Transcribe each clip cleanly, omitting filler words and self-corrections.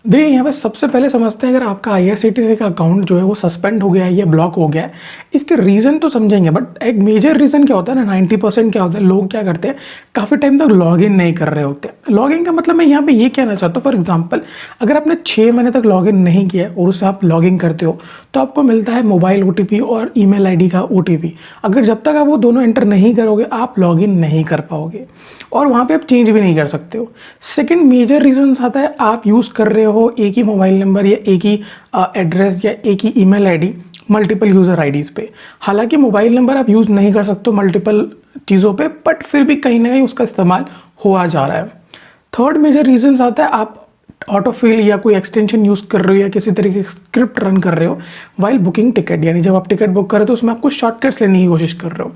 देखिए यहाँ पे सबसे पहले समझते हैं, अगर आपका आईआरसीटीसी का अकाउंट जो है वो सस्पेंड हो गया है या ब्लॉक हो गया है, इसके रीज़न तो समझेंगे, बट एक मेजर रीज़न क्या होता है ना, 90% क्या होता है, लोग क्या करते हैं, काफ़ी टाइम तक लॉगिन नहीं कर रहे होते। लॉगिन का मतलब मैं यहाँ पे ये कहना चाहता हूँ, फॉर एग्जांपल अगर आपने 6 महीने तक लॉगिन नहीं किया और उससे आप लॉगिन करते हो तो आपको मिलता है मोबाइल ओटीपी और ईमेल आईडी का ओटीपी। अगर जब तक आप वो दोनों एंटर नहीं करोगे आप लॉगिन नहीं कर पाओगे और वहाँ पे आप चेंज भी नहीं कर सकते हो। सेकंड मेजर रीजन आता है, आप यूज़ कर रहे हो एक ही मोबाइल नंबर या एक ही एड्रेस या एक ही email ID multiple user IDs पे। हालांकि मोबाइल नंबर आप यूज़ नहीं कर सकते मल्टीपल चीज़ों पे, बट फिर भी कहीं ना कहीं उसका इस्तेमाल हुआ जा रहा है। थर्ड मेजर रीजन आता है, आप ऑटोफिल या कोई एक्सटेंशन यूज़ कर रहे हो या किसी तरीके की स्क्रिप्ट रन कर रहे हो वाइल बुकिंग टिकट, यानी जब आप टिकट बुक कर रहे हो तो उसमें आपको शॉर्टकट्स लेने की कोशिश कर रहे हो।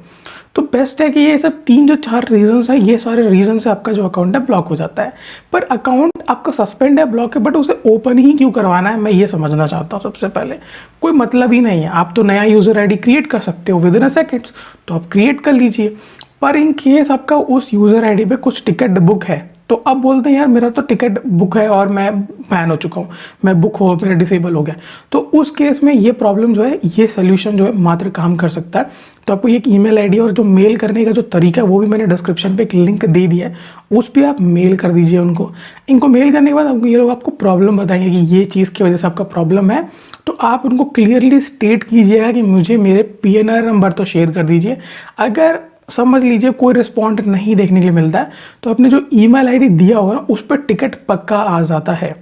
तो बेस्ट है कि ये सब 3 जो 4 रीजंस है, ये सारे रीजन से आपका जो अकाउंट है ब्लॉक हो जाता है। पर अकाउंट आपका सस्पेंड है, ब्लॉक है, बट उसे ओपन ही क्यों करवाना है, मैं ये समझना चाहता हूँ। सबसे पहले कोई मतलब ही नहीं है, आप तो नया यूज़र आईडी क्रिएट कर सकते हो विद इन अ सेकेंड्स, तो आप क्रिएट कर लीजिए। पर इन केस आपका उस यूज़र आईडी पे कुछ टिकट बुक है तो अब बोलते हैं यार मेरा तो टिकट बुक है और मैं बैन हो चुका हूँ, मैं बुक हो मेरा डिसेबल हो गया, तो उस केस में ये प्रॉब्लम जो है, ये सोल्यूशन जो है मात्र काम कर सकता है। तो आपको एक ईमेल आईडी और जो मेल करने का जो तरीका है वो भी मैंने डिस्क्रिप्शन पे एक लिंक दे दिया है, उस पर आप मेल कर दीजिए उनको। इनको मेल करने के बाद आपको ये लोग आपको प्रॉब्लम बताएंगे कि ये चीज़ की वजह से आपका प्रॉब्लम है, तो आप उनको क्लियरली स्टेट कीजिएगा कि मुझे मेरे पीएनआर नंबर तो शेयर कर दीजिए। अगर समझ लीजिए कोई रिस्पॉन्ड नहीं देखने के लिए मिलता है तो आपने जो ईमेल आईडी दिया होगा ना उस पर टिकट पक्का आ जाता है।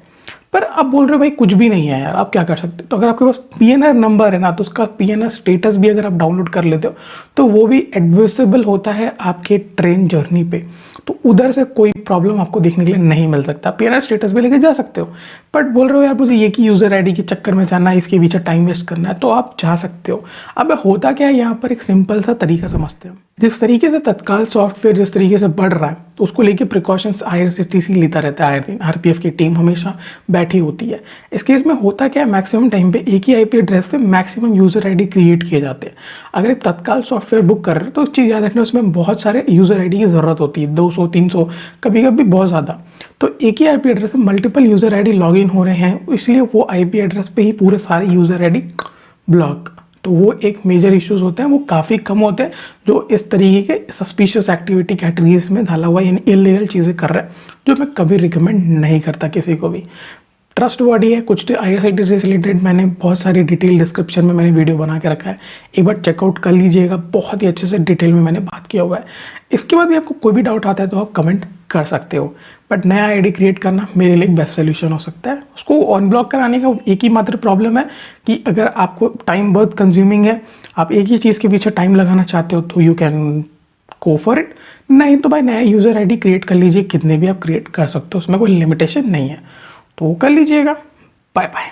पर आप बोल रहे हो भाई कुछ भी नहीं है यार, आप क्या कर सकते हो? तो अगर आपके पास पीएनआर नंबर है ना, तो उसका पीएनआर स्टेटस भी अगर आप डाउनलोड कर लेते हो तो वो भी एडमिसिबल होता है आपके ट्रेन जर्नी पे, तो उधर से कोई प्रॉब्लम आपको देखने के लिए नहीं मिल सकता। पीएनआर स्टेटस भी लेके जा सकते हो, बट बोल रहे हो यार मुझे एक ही यूज़र आईडी के चक्कर में जाना है, इसके पीछे टाइम वेस्ट करना है, तो आप जा सकते हो। अब होता क्या है, यहाँ पर एक सिंपल सा तरीका समझते हैं। जिस तरीके से तत्काल सॉफ्टवेयर जिस तरीके से बढ़ रहा है तो उसको लेके प्रिकॉशंस आईआरसीटीसी लेता रहता है, आए दिन आरपीएफ की टीम हमेशा बैठी होती है। इस केस में होता क्या है, मैक्सिमम टाइम पे एक ही आईपी एड्रेस से मैक्सिमम यूज़र आईडी क्रिएट किए जाते हैं। अगर एक तत्काल सॉफ्टवेयर बुक कर रहे हो तो एक चीज़ याद रखना, उसमें बहुत सारे यूज़र आईडी की ज़रूरत होती है, 200 300 कभी कभी बहुत ज़्यादा। तो एक ही आईपी एड्रेस से मल्टीपल यूज़र आईडी लॉगिन हो रहे हैं, इसलिए वो आईपी एड्रेस पे ही पूरे सारे यूज़र आईडी ब्लॉक। तो वो एक मेजर इश्यूज होते हैं, वो काफ़ी कम होते हैं जो इस तरीके के सस्पिशियस एक्टिविटी कैटेगरीज में डाला हुआ यानी इलीगल चीज़ें कर रहे हैं, जो मैं कभी रिकमेंड नहीं करता किसी को भी। ट्रस्ट बॉडी है, कुछ आईआरसीटीसी से रिलेटेड मैंने बहुत सारी डिटेल डिस्क्रिप्शन में मैंने वीडियो बना के रखा है, एक बार चेकआउट कर लीजिएगा, बहुत ही अच्छे से डिटेल में मैंने बात किया हुआ है। इसके बाद भी आपको कोई भी डाउट आता है तो आप कमेंट कर सकते हो, बट नया आईडी क्रिएट करना मेरे लिए बेस्ट सोल्यूशन हो सकता है। उसको अनब्लॉक कराने का एक ही मात्र प्रॉब्लम है कि अगर आपको टाइम बहुत कंज्यूमिंग है, आप एक ही चीज़ के पीछे टाइम लगाना चाहते हो तो you can go for it, नहीं तो भाई नया यूज़र आईडी क्रिएट कर लीजिए, कितने भी आप क्रिएट कर सकते हो, उसमें कोई लिमिटेशन नहीं है, तो वो कर लीजिएगा। Bye bye.